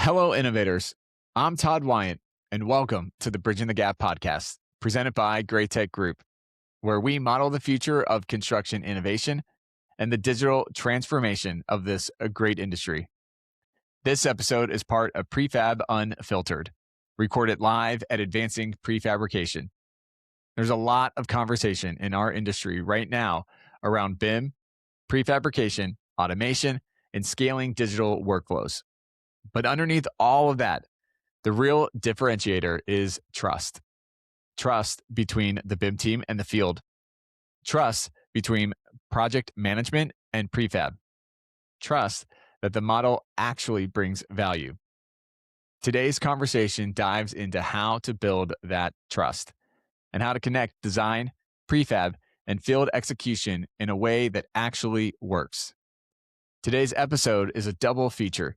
Hello, innovators. I'm Todd Weyandt, and welcome to the Bridging the Gap podcast, presented by Great Tech Group, where we model the future of construction innovation and the digital transformation of this great industry. This episode is part of Prefab Unfiltered, recorded live at Advancing Prefabrication. There's a lot of conversation in our industry right now around BIM, prefabrication, automation, and scaling digital workflows. But underneath all of that, the real differentiator is trust. Trust between the BIM team and the field. Trust between project management and prefab. Trust that the model actually brings value. Today's conversation dives into how to build that trust and how to connect design, prefab, and field execution in a way that actually works. Today's episode is a double feature.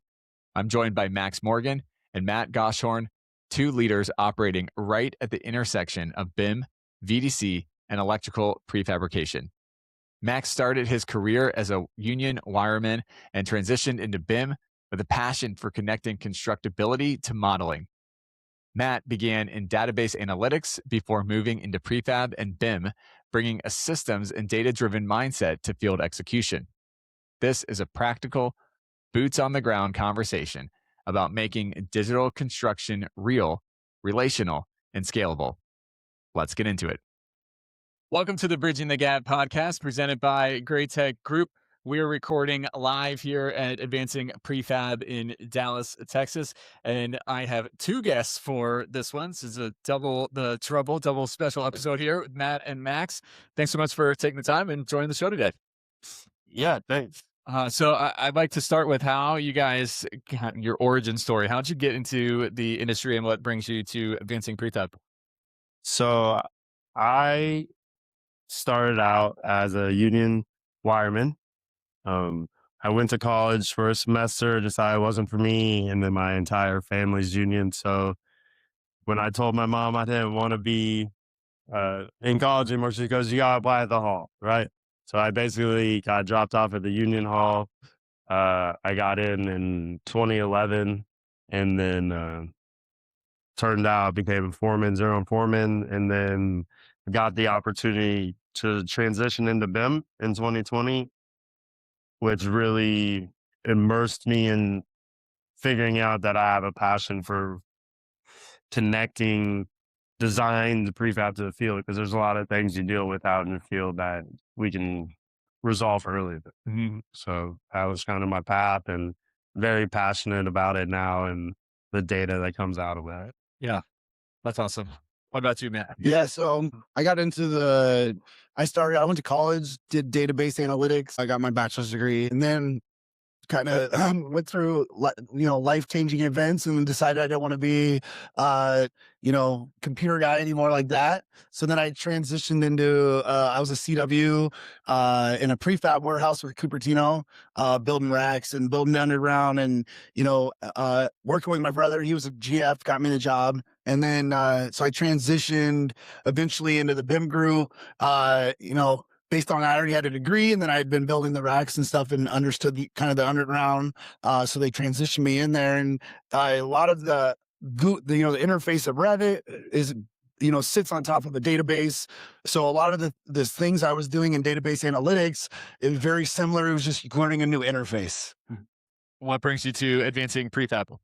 I'm joined by Max Morgan and Matt Goshon, two leaders operating right at the intersection of BIM, VDC, and electrical prefabrication. Max started his career as a union wireman and transitioned into BIM with a passion for connecting constructability to modeling. Matt began in database analytics before moving into prefab and BIM, bringing a systems and data-driven mindset to field execution. This is a practical, boots-on-the-ground conversation about making digital construction real, relational, and scalable. Let's get into it. Welcome to the Bridging the Gap podcast presented by Great Tech Group. We are recording live here at Advancing Prefab in Dallas, Texas. And I have two guests for this one. This is a double special episode here with Matt and Max. Thanks so much for taking the time and joining the show today. Yeah, thanks. So I'd like to start with how you guys got your origin story. How'd you get into the industry and what brings you to Advancing Prefab? So I started out as a union wireman. I went to college for a semester, decided it wasn't for me, and then my entire family's union. So when I told my mom I didn't want to be in college anymore, she goes, "You gotta apply at the hall," right? So I basically got dropped off at the union hall. I got in 2011, and then turned out became a foreman, zero foreman, and then got the opportunity to transition into BIM in 2020, which really immersed me in figuring out that I have a passion for connecting design the prefab to the field, because there's a lot of things you deal with out in the field that we can resolve early. So that was kind of my path, and very passionate about it now and the data that comes out of that. Yeah, that's awesome. What about you, Matt? Yeah, so I got into I went to college, did database analytics. I got my bachelor's degree, and then kind of went through, life-changing events and decided I didn't want to be, computer guy anymore like that. So then I transitioned into, I was a CW in a prefab warehouse with Cupertino, building racks and building underground and, working with my brother. He was a GF, got me the job. And then, so I transitioned eventually into the BIM group, based on I already had a degree, and then I had been building the racks and stuff and understood the underground. So they transitioned me in there, and a lot of the interface of Revit is, sits on top of the database. So a lot of the things I was doing in database analytics is very similar. It was just learning a new interface. What brings you to Advancing Prefab?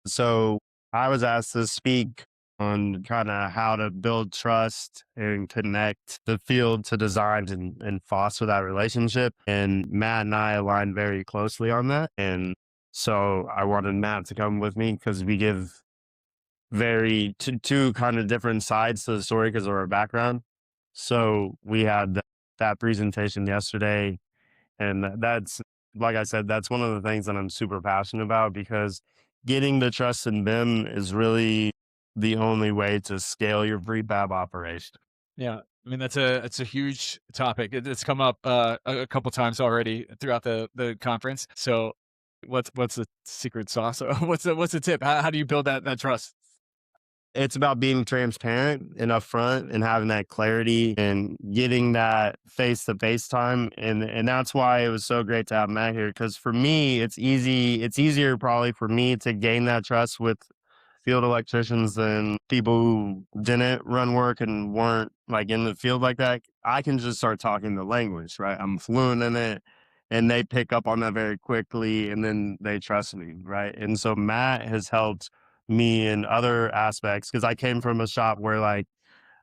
So I was asked to speak on kind of how to build trust and connect the field to design and foster that relationship. And Matt and I aligned very closely on that. And so I wanted Matt to come with me because we give two kind of different sides to the story because of our background. So we had that presentation yesterday. And that's, like I said, that's one of the things that I'm super passionate about, because getting the trust in BIM is really the only way to scale your prefab operation. Yeah, I mean it's a huge topic. It's come up a couple times already throughout the conference. So, what's the secret sauce? What's the tip? How do you build that trust? it's about being transparent and upfront and having that clarity and getting that face-to-face time. And that's why it was so great to have Matt here. Because for me, it's easier probably for me to gain that trust with field electricians than people who didn't run work and weren't like in the field like that. I can just start talking the language, right? I'm fluent in it and they pick up on that very quickly and then they trust me, right? And so Matt has helped me in other aspects because I came from a shop where like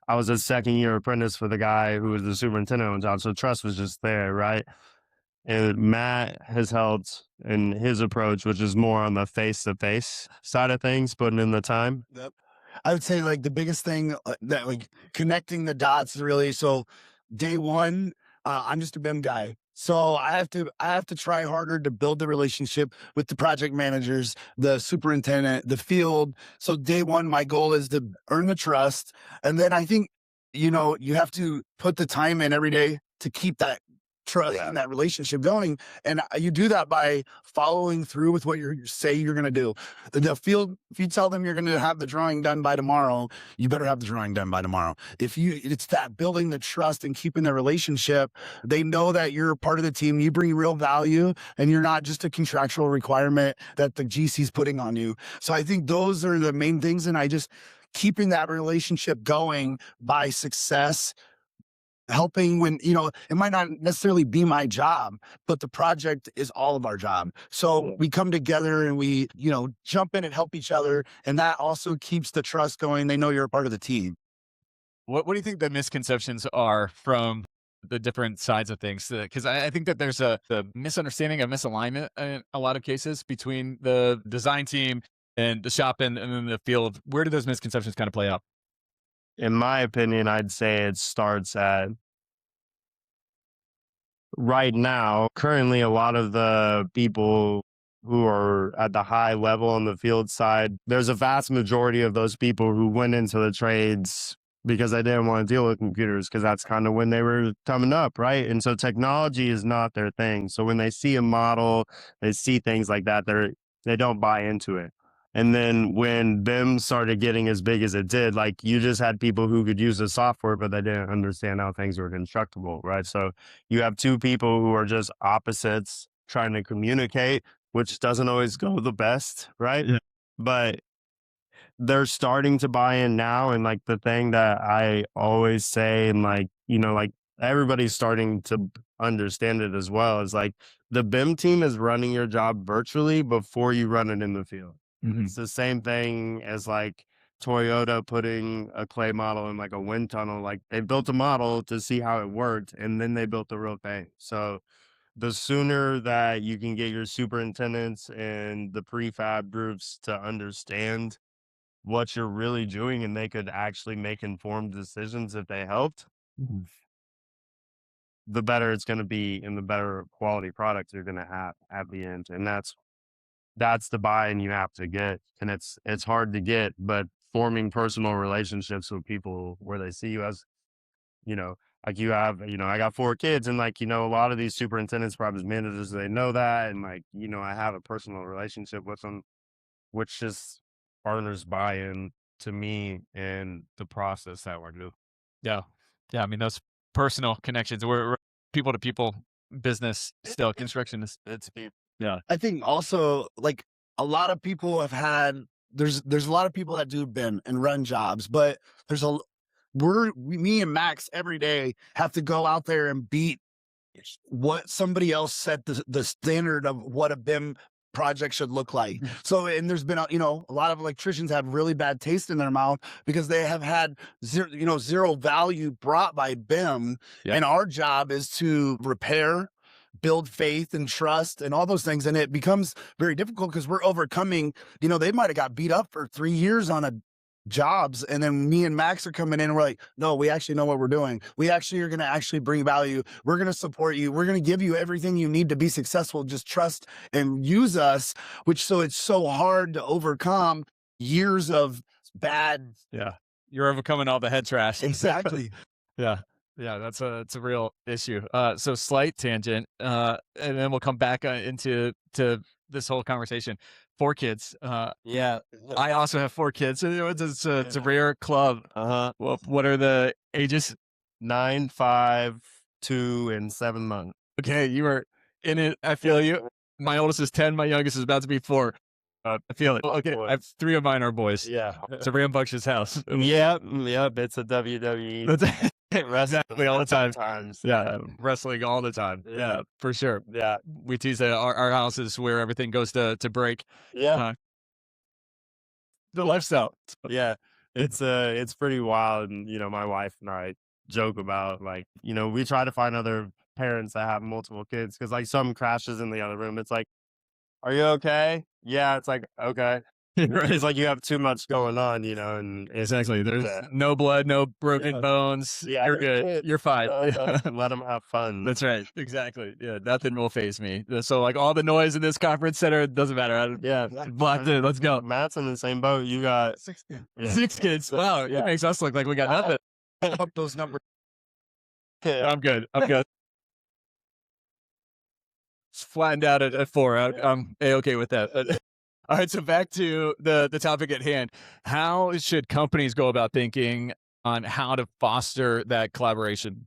I was a second year apprentice for the guy who was the superintendent on the job. So trust was just there, right? And Matt has helped in his approach, which is more on the face-to-face side of things, putting in the time. Yep. I would say like the biggest thing that like connecting the dots really. So day one, I'm just a BIM guy. So I have to try harder to build the relationship with the project managers, the superintendent, the field. So day one, my goal is to earn the trust. And then I think, you have to put the time in every day to keep that trust and that relationship going. And you do that by following through with what you say you're going to do. The field, if you tell them you're going to have the drawing done by tomorrow, you better have the drawing done by tomorrow. It's that building the trust and keeping the relationship. They know that you're part of the team. You bring real value and you're not just a contractual requirement that the GC's putting on you. So I think those are the main things. And keeping that relationship going by success, helping when, it might not necessarily be my job, but the project is all of our job. So we come together and we, jump in and help each other. And that also keeps the trust going. They know you're a part of the team. What do you think the misconceptions are from the different sides of things? Because I think that there's a misunderstanding, a misalignment in a lot of cases between the design team and the shop and then the field. Where do those misconceptions kind of play out? In my opinion, I'd say it starts at right now. Currently, a lot of the people who are at the high level on the field side, there's a vast majority of those people who went into the trades because they didn't want to deal with computers because that's kind of when they were coming up, right? And so technology is not their thing. So when they see a model, they see things like that, they don't buy into it. And then when BIM started getting as big as it did, like you just had people who could use the software, but they didn't understand how things were constructible, right? So you have two people who are just opposites trying to communicate, which doesn't always go the best, right? Yeah. But they're starting to buy in now. And like the thing that I always say, and like, like everybody's starting to understand it as well, is like the BIM team is running your job virtually before you run it in the field. Mm-hmm. It's the same thing as like Toyota putting a clay model in like a wind tunnel. Like they built a model to see how it worked and then they built the real thing. So the sooner that you can get your superintendents and the prefab groups to understand what you're really doing and they could actually make informed decisions if they helped, the better it's going to be and the better quality product you're going to have at the end. And that's the buy-in you have to get. And it's hard to get, but forming personal relationships with people where they see you as, like you have, I got 4 kids and like, a lot of these superintendents, project managers, they know that. And like, I have a personal relationship with them, which just partners buy-in to me and the process that we're doing. Yeah. Yeah. I mean, those personal connections, we're people to people business still. Construction it's yeah. I think also like a lot of people have had, there's a lot of people that do BIM and run jobs, but me and Max every day have to go out there and beat what somebody else set the standard of what a BIM project should look like. So, and there's been, a lot of electricians have really bad taste in their mouth because they have had zero value brought by BIM. Yep. And our job is to repair, build faith and trust and all those things. And it becomes very difficult because we're overcoming, they might've got beat up for 3 years on a jobs. And then me and Max are coming in and we're like, no, we actually know what we're doing. We actually are going to actually bring value. We're going to support you. We're going to give you everything you need to be successful. Just trust and use us, so it's so hard to overcome years of bad. Yeah. You're overcoming all the head trash. Exactly. Yeah. Yeah. It's a real issue. So slight tangent, and then we'll come back into this whole conversation. 4 kids. Yeah. I also have 4 kids. So it's a rare club. Well, what are the ages? 9, 5, 2, and 7 months. Okay, you are in it. I feel you. My oldest is 10. My youngest is about to be 4. I feel it. Okay, I have 3 of mine are boys. Yeah. It's a rambunctious house. Yep. It's a WWE. That's exactly all the time. Times. Yeah, wrestling all the time. Yeah, for sure. Yeah. We tease that our house is where everything goes to break. Yeah. The lifestyle. Yeah. It's pretty wild. And, my wife and I joke about, like, we try to find other parents that have multiple kids, because, like, some crashes in the other room. It's like, are you okay? Yeah. It's like, okay. Right. It's like you have too much going on, and Exactly. There's no blood, no broken bones. Yeah, You're good. You're fine. let them have fun. That's right. Exactly. Yeah. Nothing will faze me. So, like, all the noise in this conference center doesn't matter. Yeah. Blocked it. Let's go. Matt's in the same boat. You got 6 kids. 6 kids. Wow. Yeah. Makes us look like we got nothing. Up those numbers. I'm good. I'm good. It's flattened out at 4. I'm A-okay with that. All right. So back to the topic at hand. How should companies go about thinking on how to foster that collaboration?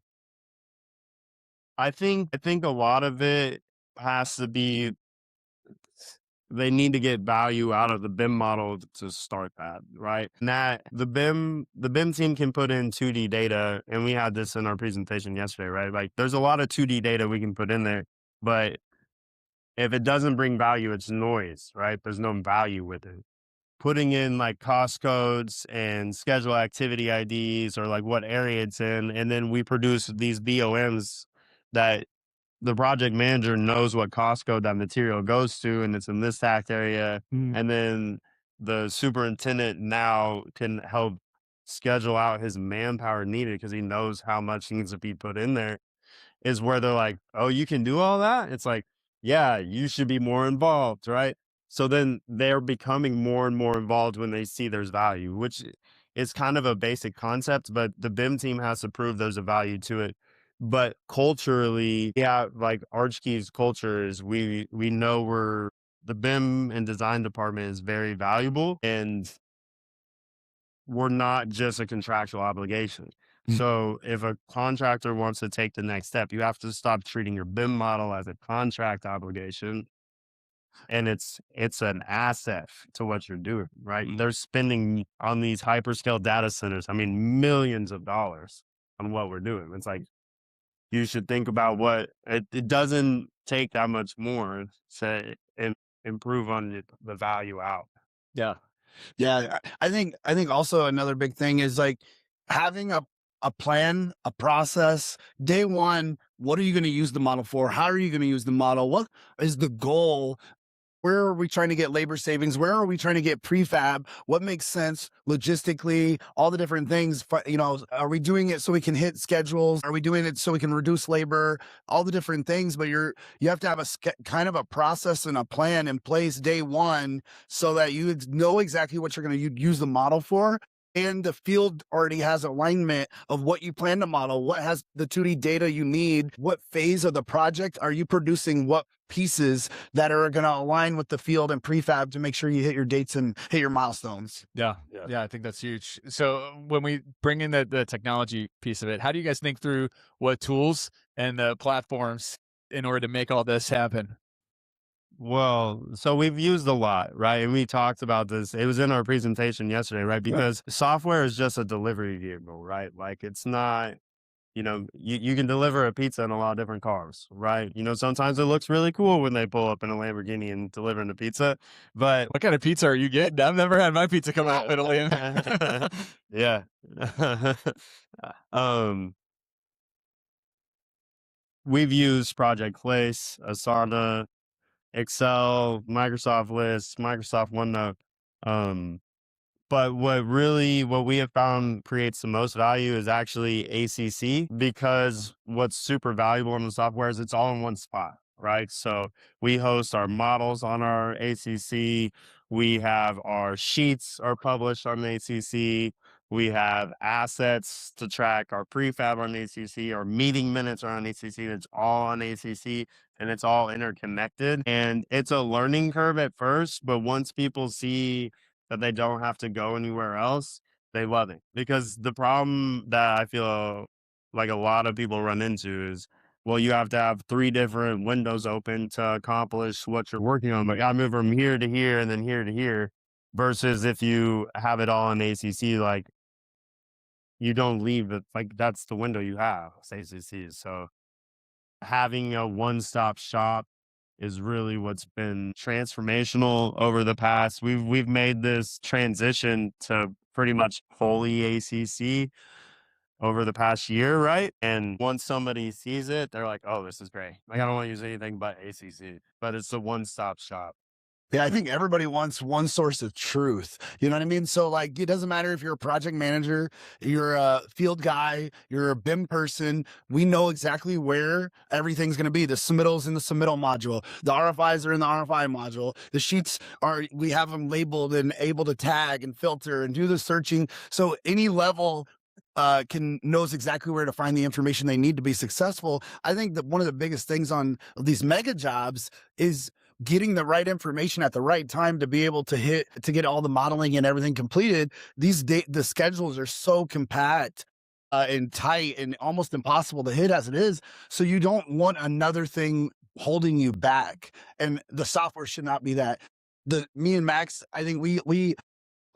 I think a lot of it has to be, they need to get value out of the BIM model to start that, right? And that the BIM team can put in 2D data, and we had this in our presentation yesterday, right? Like, there's a lot of 2D data we can put in there, but if it doesn't bring value, it's noise, right? There's no value with it. Putting in, like, cost codes and schedule activity IDs, or like what area it's in, and then we produce these BOMs that the project manager knows what cost code that material goes to, and it's in this tact area. And then the superintendent now can help schedule out his manpower needed, because he knows how much needs to be put in there. Is where they're like, oh, you can do all that? It's like, yeah, you should be more involved, right? So then they're becoming more and more involved when they see there's value, which is kind of a basic concept, but the BIM team has to prove there's a value to it. But culturally, yeah, like Archkey's culture is, we know the BIM and design department is very valuable, and we're not just a contractual obligation. So if a contractor wants to take the next step, you have to stop treating your BIM model as a contract obligation, and it's an asset to what you're doing, right? They're spending on these hyperscale data centers, I mean, millions of dollars on what we're doing. It's like, you should think about what it doesn't take that much more to improve on the value out. Yeah. Yeah, I think also another big thing is, like, having a plan, a process. Day one, what are you going to use the model for? How are you going to use the model? What is the goal? Where are we trying to get labor savings? Where are we trying to get prefab? What makes sense logistically? All the different things. Are we doing it so we can hit schedules? Are we doing it so we can reduce labor? All the different things. But you have to have a kind of a process and a plan in place day one, so that you know exactly what you're going to use the model for. And the field already has alignment of what you plan to model, what has the 2D data you need, what phase of the project are you producing, what pieces that are going to align with the field and prefab to make sure you hit your dates and hit your milestones. Yeah. I think that's huge. So when we bring in the technology piece of it, how do you guys think through what tools and the platforms in order to make all this happen? Well, so we've used a lot, right? And we talked about this. It was in our presentation yesterday, right? Because software is just a delivery vehicle, right? Like, it's not, you can deliver a pizza in a lot of different cars, right? Sometimes it looks really cool when they pull up in a Lamborghini and delivering the pizza, but What kind of pizza are you getting? I've never had my pizza come out in Italy. yeah. We've used Project Place, Asana, Excel, Microsoft Lists, Microsoft OneNote. But what we have found creates the most value is actually ACC, because what's super valuable in the software is it's all in one spot, right? So we host our models on our ACC. We have our sheets are published on the ACC. We have assets to track our prefab on ACC, our meeting minutes are on ACC. It's all on ACC and it's all interconnected. And it's a learning curve at first, but once people see that they don't have to go anywhere else, they love it. Because the problem that I feel like a lot of people run into is, well, you have to have 3 different windows open to accomplish what you're working on. But I move from here to here and then here to here. Versus if you have it all in ACC, like you don't leave it, like that's the window you have, it's ACC. So having a one-stop shop is really what's been transformational over the past. We've made this transition to pretty much fully ACC over the past year, right? And once somebody sees it, they're like, "Oh, this is great. Like I don't want to use anything but ACC." But it's a one-stop shop. Yeah, I think everybody wants one source of truth. You know what I mean? So, like, it doesn't matter if you're a project manager, you're a field guy, you're a BIM person. We know exactly where everything's going to be. The submittals in the submittal module, the RFIs are in the RFI module. The sheets we have them labeled and able to tag and filter and do the searching. So, any level knows exactly where to find the information they need to be successful. I think that one of the biggest things on these mega jobs is getting the right information at the right time to be able to get all the modeling and everything completed. The schedules are so compact and tight and almost impossible to hit as it is. So you don't want another thing holding you back. And the software should not be that. Me and Max, I think we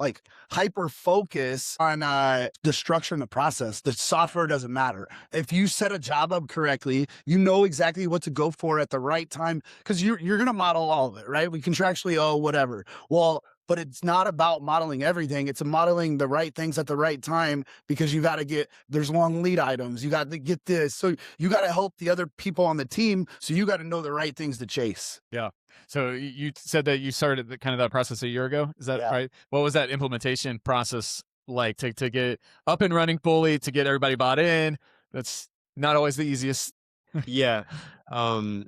like hyper focus on the structure and the process. The software doesn't matter. If you set a job up correctly, you know exactly what to go for at the right time, because you're going to model all of it, right? We contractually owe whatever. Well, but it's not about modeling everything. It's modeling the right things at the right time, because you got to there's long lead items. You got to get this. So you got to help the other people on the team. So you got to know the right things to chase. Yeah. So you said that you started that process a year ago. Is that right? What was that implementation process like to get it up and running fully, to get everybody bought in? That's not always the easiest. Yeah.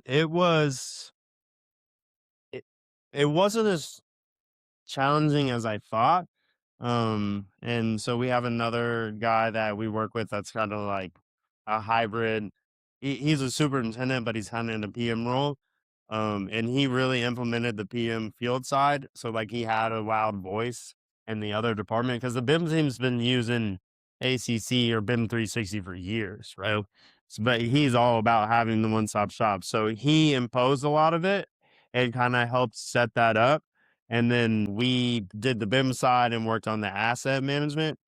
It wasn't as challenging as I thought. And so we have another guy that we work with that's kind of like a hybrid. He's a superintendent, but he's kind of in a PM role. And he really implemented the PM field side. So like he had a loud voice in the other department, because the BIM team's been using ACC or BIM 360 for years, right? But he's all about having the one-stop shop. So he imposed a lot of it and kind of helped set that up. And then we did the BIM side and worked on the asset management.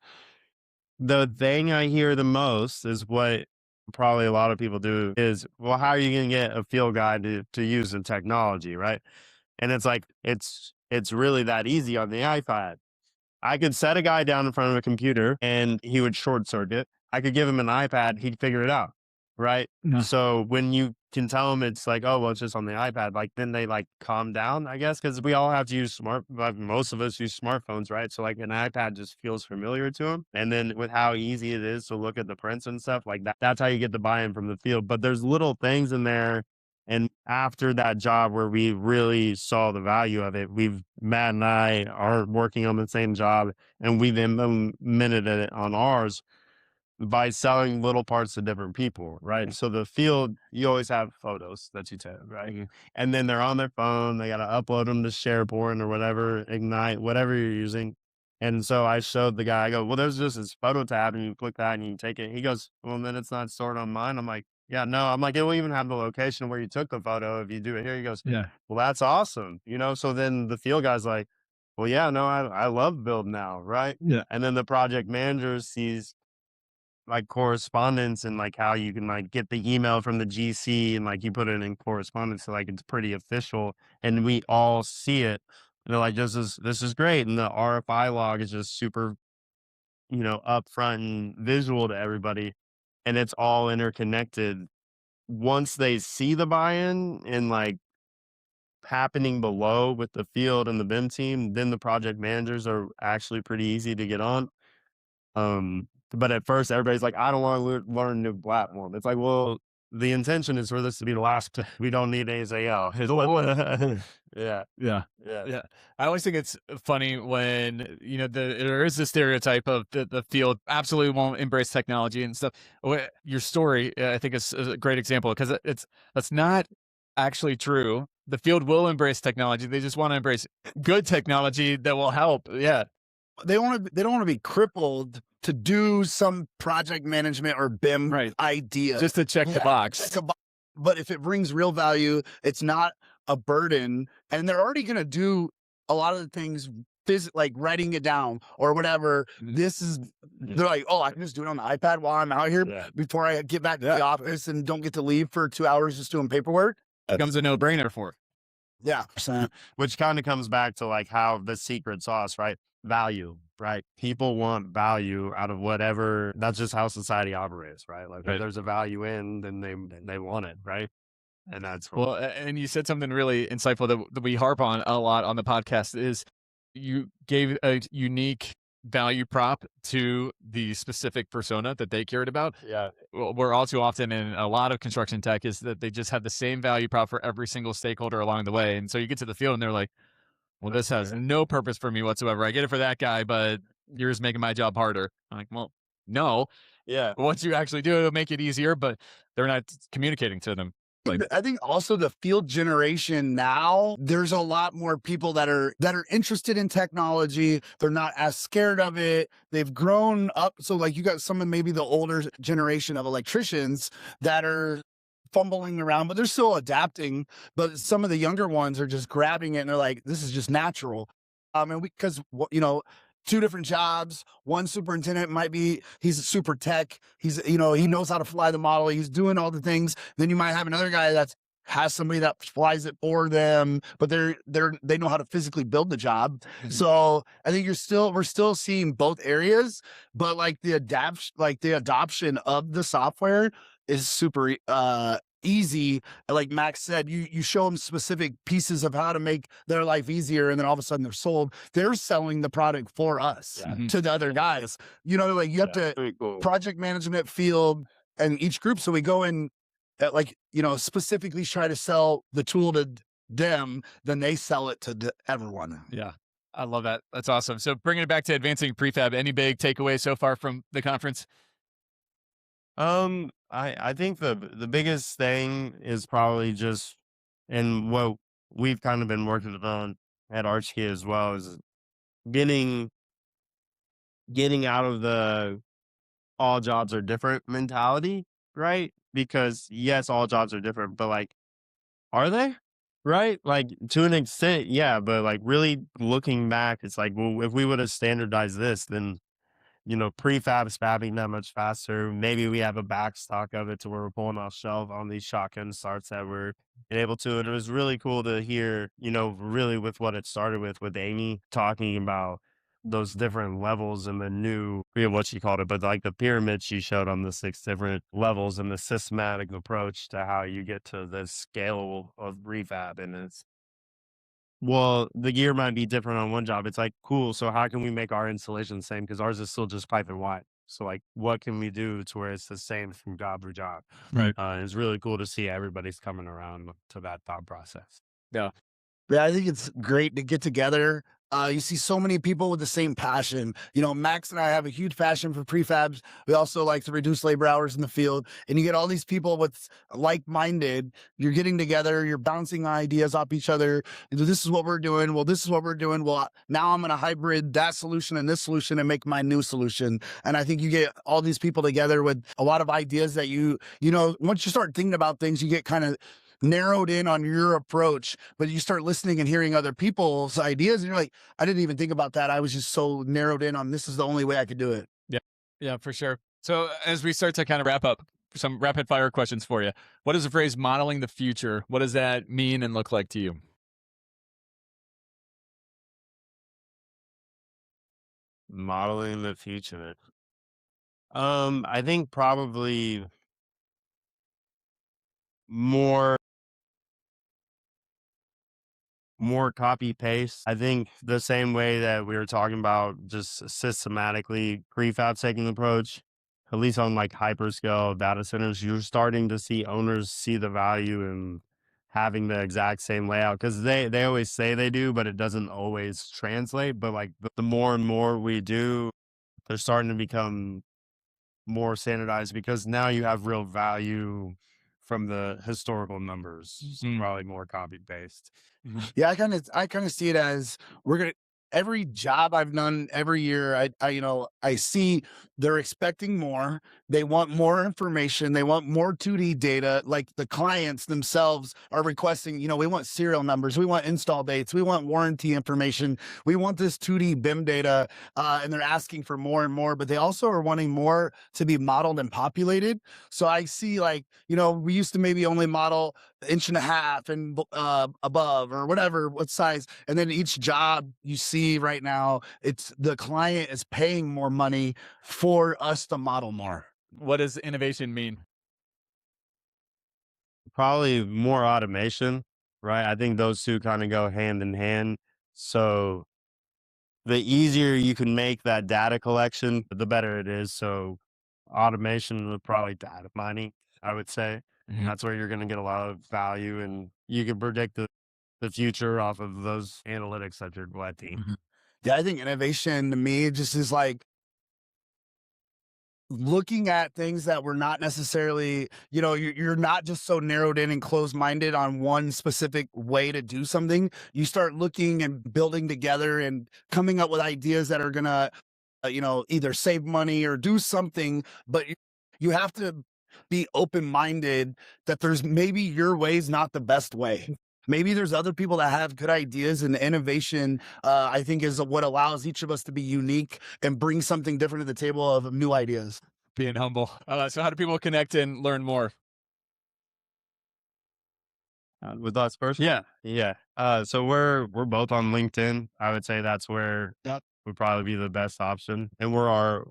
The thing I hear the most is what probably a lot of people do is, well, how are you going to get a field guy to use the technology, right? And it's like, it's really that easy on the iPad. I could set a guy down in front of a computer and he would short circuit. I could give him an iPad, he'd figure it out, right? Yeah. So when you can tell them it's like, oh, well, it's just on the iPad, like then they like calm down, I guess, because we all have to use most of us use smartphones, right? So like an iPad just feels familiar to them. And then with how easy it is to look at the prints and stuff like that, that's how you get the buy-in from the field. But there's little things in there. And after that job where we really saw the value of it, Matt and I are working on the same job, and we've implemented it on ours by selling little parts to different people, right? So the field, you always have photos that you take, right? Mm-hmm. And then they're on their phone, they got to upload them to SharePoint or whatever, Ignite, whatever you're using. And so I showed the guy, I go, well, there's just this photo tab and you click that and you take it. He goes, well, then it's not stored on mine. I'm like, yeah, no, I'm like, it will even have the location where you took the photo if you do it here. He goes, Yeah. well, that's awesome. So then the field guy's like, well, yeah, no, I love Build now, right? Yeah. And then the project manager sees like correspondence and like how you can like get the email from the GC and like you put it in correspondence, so like it's pretty official and we all see it. And they're like, this is great. And the RFI log is just super, upfront and visual to everybody. And it's all interconnected. Once they see the buy-in and like happening below with the field and the BIM team, then the project managers are actually pretty easy to get on. But at first everybody's like, I don't want to learn a new platform. It's like, well, the intention is for this to be the last. We don't need anything else. Yeah. Yeah. I always think it's funny when, there is the stereotype of the field absolutely won't embrace technology and stuff. Your story, I think, is a great example, because that's not actually true. The field will embrace technology. They just want to embrace good technology that will help. Yeah. They don't want to be crippled to do some project management or BIM idea. Just to check the box. But if it brings real value, it's not a burden. And they're already going to do a lot of the things, like writing it down or whatever. They're like, oh, I can just do it on the iPad while I'm out here before I get back to the office and don't get to leave for 2 hours just doing paperwork. It becomes a no-brainer for it. Yeah. Which kind of comes back to like how the secret sauce, right? Value, right? People want value out of whatever. That's just how society operates, right? Like if there's a value in, then they want it, right? And that's well. And you said something really insightful that we harp on a lot on the podcast, is you gave a unique value prop to the specific persona that they cared about. Yeah. Where all too often in a lot of construction tech is that they just have the same value prop for every single stakeholder along the way. And so you get to the field and they're like, well, this has no purpose for me whatsoever. I get it for that guy, but you're just making my job harder. I'm like, well, no. Yeah. Once you actually do it, it'll make it easier, but they're not communicating to them. I think also the field generation now, there's a lot more people that are interested in technology. They're not as scared of it. They've grown up. So like you got some of maybe the older generation of electricians that are fumbling around, but they're still adapting. But some of the younger ones are just grabbing it and they're like, this is just natural. And because, two different jobs. One superintendent he's a super tech. He's, he knows how to fly the model. He's doing all the things. Then you might have another guy that has somebody that flies it for them, but they know how to physically build the job. So I think we're still seeing both areas, but like the adoption of the software is super easy. Like Max said, you show them specific pieces of how to make their life easier, and then all of a sudden they're sold. They're selling the product for us to the other guys. Like you have to project management, field, and each group. So we go in specifically try to sell the tool to them, then they sell it to everyone. Yeah. I love that. That's awesome. So bringing it back to Advancing Prefab, any big takeaways so far from the conference? I think the biggest thing is probably just, and what we've kind of been working on at Archkey as well, is getting out of the all jobs are different mentality, right? Because yes, all jobs are different, but like, are they? Right? Like to an extent, yeah, but like really looking back, it's like, well, if we would have standardized this, then prefab's fabbing that much faster. Maybe we have a backstock of it to where we're pulling off shelf on these shotgun starts that we're able to. And it was really cool to hear, really with what it started with Amy talking about those different levels and the new, I forget what she called it, but like the pyramid she showed on the 6 different levels and the systematic approach to how you get to the scale of prefab. And it's, well, the gear might be different on one job. It's like, cool. So how can we make our installation the same? Because ours is still just pipe and wire. So like, what can we do to where it's the same from job to job? Right. It's really cool to see everybody's coming around to that thought process. Yeah, I think it's great to get together. You see so many people with the same passion. Max and I have a huge passion for prefabs. We also like to reduce labor hours in the field. And you get all these people with like-minded. You're getting together. You're bouncing ideas off each other. This is what we're doing. Well, this is what we're doing. Well, now I'm going to hybrid that solution and this solution and make my new solution. And I think you get all these people together with a lot of ideas that once you start thinking about things, you get kind of narrowed in on your approach, but you start listening and hearing other people's ideas and you're like, I didn't even think about that. I was just so narrowed in on this is the only way I could do it. Yeah, for sure. So as we start to kind of wrap up, some rapid fire questions for you. What is the phrase modeling the future? What does that mean and look like to you? Modeling the future. I think probably more copy paste. I think the same way that we were talking about just systematically prefab taking approach, at least on like hyperscale data centers, you're starting to see owners see the value in having the exact same layout, because they always say they do, but it doesn't always translate. But like the more and more we do, they're starting to become more standardized, because now you have real value from the historical numbers. So probably more copy paste. Yeah, I kind of see it as every job I've done every year, I see they're expecting more. They want more information. They want more 2D data. Like the clients themselves are requesting, we want serial numbers. We want install dates. We want warranty information. We want this 2D BIM data. And they're asking for more and more, but they also are wanting more to be modeled and populated. So I see we used to maybe only model inch and a half and above or whatever, what size. And then each job you see right now, it's the client is paying more money for us to model more. What does innovation mean? Probably more automation, right? I think those two kind of go hand in hand. So the easier you can make that data collection, the better it is. So automation would probably data mining, I would say. That's where you're going to get a lot of value, and you can predict the future off of those analytics that you're collecting. Yeah, I think innovation to me just is like looking at things that were not necessarily, you're not just so narrowed in and closed-minded on one specific way to do something. You start looking and building together and coming up with ideas that are gonna, either save money or do something, but you have to be open-minded that there's maybe your way's not the best way. Maybe there's other people that have good ideas, and innovation, I think, is what allows each of us to be unique and bring something different to the table of new ideas. Being humble. So how do people connect and learn more? With us first? Yeah. So we're both on LinkedIn. I would say that's where would probably be the best option. And we're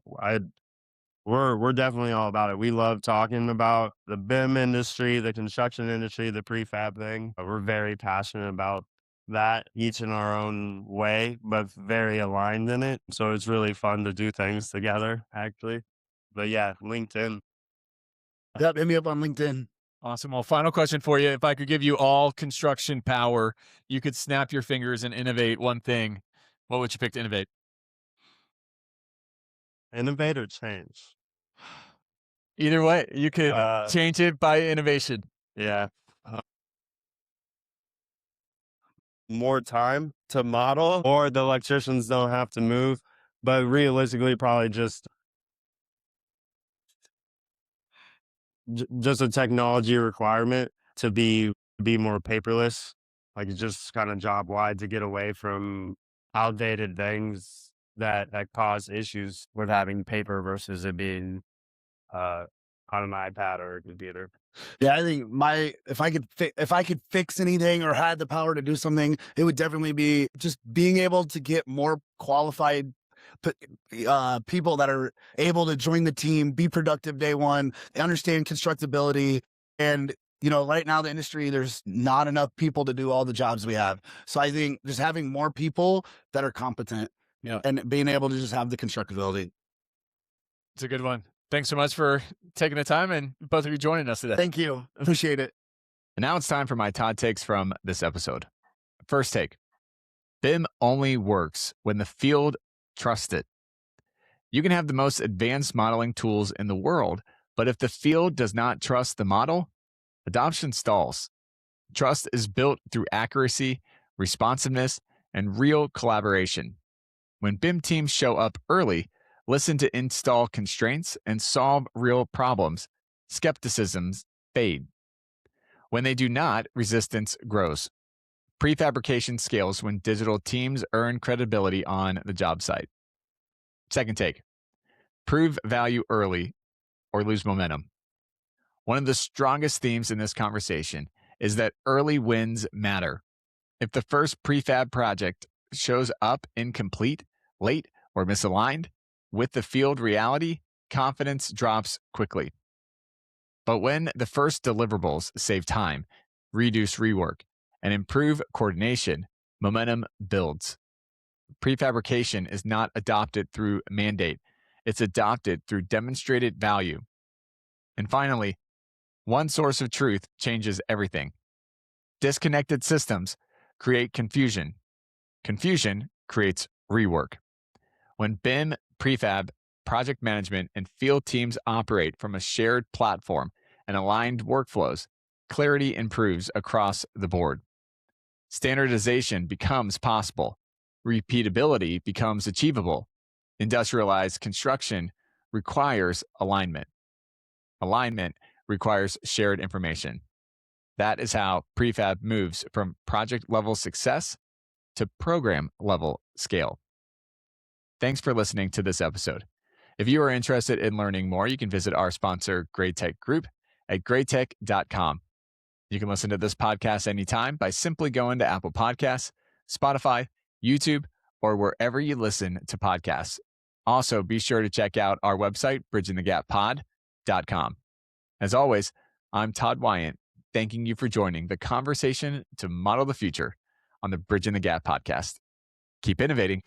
definitely all about it. We love talking about the BIM industry, the construction industry, the prefab thing. We're very passionate about that, each in our own way, but very aligned in it. So it's really fun to do things together, actually. But yeah, LinkedIn. Yep, hit me up on LinkedIn. Awesome. Well, final question for you. If I could give you all construction power, you could snap your fingers and innovate one thing, what would you pick to innovate? Innovate or change? Either way, you could change it by innovation. Yeah. More time to model, or the electricians don't have to move. But realistically, probably just a technology requirement to be more paperless, like just kind of job wide, to get away from outdated things that cause issues with having paper versus it being on an iPad or a computer. Yeah, I think if I could fix anything or had the power to do something, it would definitely be just being able to get more qualified people that are able to join the team, be productive day one, understand constructability. And, right now the industry, there's not enough people to do all the jobs we have. So I think just having more people that are competent, and being able to just have the constructability. It's a good one. Thanks so much for taking the time, and both of you joining us today. Thank you. Appreciate it. And now it's time for my Todd takes from this episode. First take. BIM only works when the field trusts it. You can have the most advanced modeling tools in the world, but if the field does not trust the model, adoption stalls. Trust is built through accuracy, responsiveness, and real collaboration. When BIM teams show up early, listen to install constraints, and solve real problems, skepticisms fade. When they do not, resistance grows. Prefabrication scales when digital teams earn credibility on the job site. Second take. Prove value early or lose momentum. One of the strongest themes in this conversation is that early wins matter. If the first prefab project shows up incomplete, late, or misaligned with the field reality, confidence drops quickly. But when the first deliverables save time, reduce rework, and improve coordination, momentum builds. Prefabrication is not adopted through mandate. It's adopted through demonstrated value. And finally, one source of truth changes everything. Disconnected systems create confusion. Confusion creates rework. When BIM, prefab, project management, and field teams operate from a shared platform and aligned workflows, clarity improves across the board. Standardization becomes possible. Repeatability becomes achievable. Industrialized construction requires alignment. Alignment requires shared information. That is how prefab moves from project level success to program level scale. Thanks for listening to this episode. If you are interested in learning more, you can visit our sponsor, GrayTech Group, at graytech.com. You can listen to this podcast anytime by simply going to Apple Podcasts, Spotify, YouTube, or wherever you listen to podcasts. Also, be sure to check out our website, bridgingthegappod.com. As always, I'm Todd Weyandt, thanking you for joining the conversation to model the future on the Bridging the Gap podcast. Keep innovating.